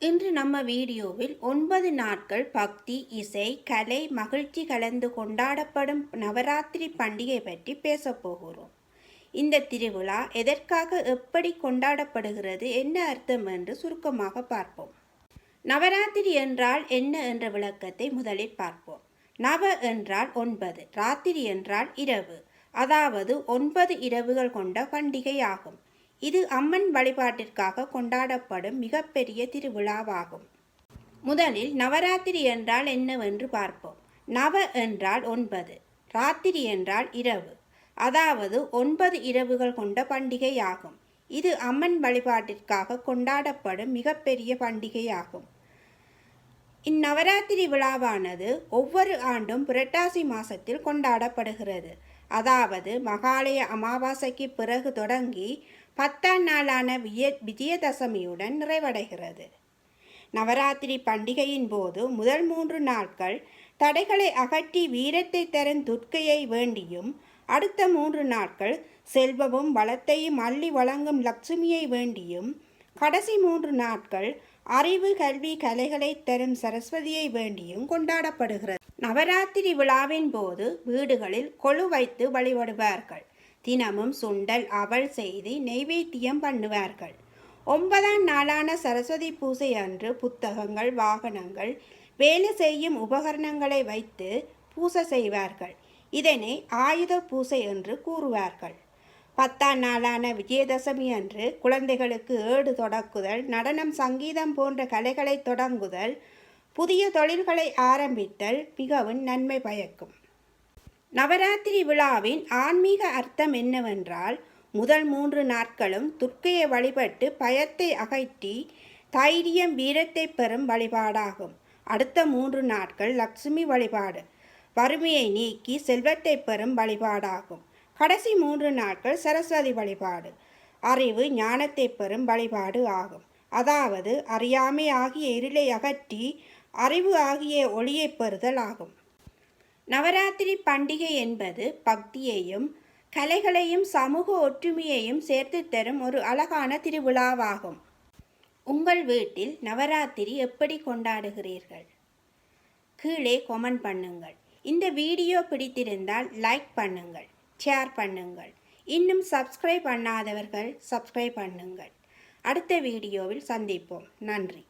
இன்று நம்ம வீடியோவில் 9 நாட்கள் பக்தி, இசை, கலை, மகிழ்ச்சி கலந்து கொண்டாடப்படும் நவராத்திரி பண்டிகை பற்றி பேசப் போகிறோம். இந்த திருவிழா எதற்காக, எப்படி கொண்டாடப்படுகிறது, என்ன அர்த்தம் என்று சுருக்கமாக பார்ப்போம். நவராத்திரி என்றால் என்ன என்ற விளக்கத்தை முதலில் பார்ப்போம். நவ என்றால் 9, ராத்திரி என்றால் இரவு, அதாவது 9 இரவுகள் கொண்ட பண்டிகை ஆகும். இது அம்மன் வழிபாட்டிற்காக கொண்டாடப்படும் மிகப்பெரிய திருவிழாவாகும். முதலில் நவராத்திரி என்றால் என்னவென்று பார்ப்போம். நவ என்றால் 9, ராத்திரி என்றால் இரவு, அதாவது 9 இரவுகள் கொண்ட பண்டிகை ஆகும். இது அம்மன் வழிபாட்டிற்காக கொண்டாடப்படும் மிகப்பெரிய பண்டிகையாகும். இந்நவராத்திரி விழாவானது ஒவ்வொரு ஆண்டும் புரட்டாசி மாதத்தில் கொண்டாடப்படுகிறது. அதாவது மகாலய அமாவாசைக்கு பிறகு தொடங்கி 10ஆம் நாளான விஜயதசமியுடன் நிறைவடைகிறது. நவராத்திரி பண்டிகையின் போது முதல் 3 நாட்கள் தடைகளை அகற்றி வீரத்தை தரும் துர்க்கையை வேண்டியும், அடுத்த 3 நாட்கள் செல்வமும் வளத்தையும் அள்ளி வழங்கும் லட்சுமியை வேண்டியும், கடைசி 3 நாட்கள் அறிவு, கல்வி, கலைகளை தரும் சரஸ்வதியை வேண்டியும் கொண்டாடப்படுகிறது. நவராத்திரி விழாவின் போது வீடுகளில் கொலு வைத்து வழிபடுவார்கள். தினமும் சுண்டல், அவல் செய்து நெய்வேத்தியம் பண்ணுவார்கள். 9ஆம் நாளான சரஸ்வதி பூஜை அன்று புத்தகங்கள், வாகனங்கள், வேலை செய்யும் உபகரணங்களை வைத்து பூஜை செய்வார்கள். இதனை ஆயுத பூஜை என்று கூறுவார்கள். 10ஆம் நாளான விஜயதசமி அன்று குழந்தைகளுக்கு ஏடு தொடக்குதல், நடனம், சங்கீதம் போன்ற கலைகளை தொடங்குதல், புதிய தொழில்களை ஆரம்பித்தல் மிகவும் நன்மை பயக்கும். நவராத்திரி விழாவின் ஆன்மீக அர்த்தம் என்னவென்றால், முதல் 3 நாட்களும் துர்க்கையை வழிபட்டு பயத்தை அகற்றி தைரியம், வீரத்தை பெறும் வழிபாடாகும். அடுத்த 3 நாட்கள் லட்சுமி வழிபாடு, வறுமையை நீக்கி செல்வத்தை பெறும் வழிபாடாகும். கடைசி 3 நாட்கள் சரஸ்வதி வழிபாடு, அறிவு, ஞானத்தை பெறும் வழிபாடு ஆகும். அதாவது அறியாமை ஆகிய இருளை அகற்றி அறிவு ஆகிய ஒளியை பெறுதல் ஆகும். நவராத்திரி பண்டிகை என்பது பக்தியையும் கலைகளையும் சமூக ஒற்றுமையையும் சேர்த்து தரும் ஒரு அழகான திருவிழாவாகும். உங்கள் வீட்டில் நவராத்திரி எப்படி கொண்டாடுகிறீர்கள்? கீழே கமெண்ட் பண்ணுங்கள். இந்த வீடியோ பிடித்திருந்தால் லைக் பண்ணுங்கள், ஷேர் பண்ணுங்கள். இன்னும் சப்ஸ்கிரைப் பண்ணாதவர்கள் சப்ஸ்கிரைப் பண்ணுங்கள். அடுத்த வீடியோவில் சந்திப்போம். நன்றி.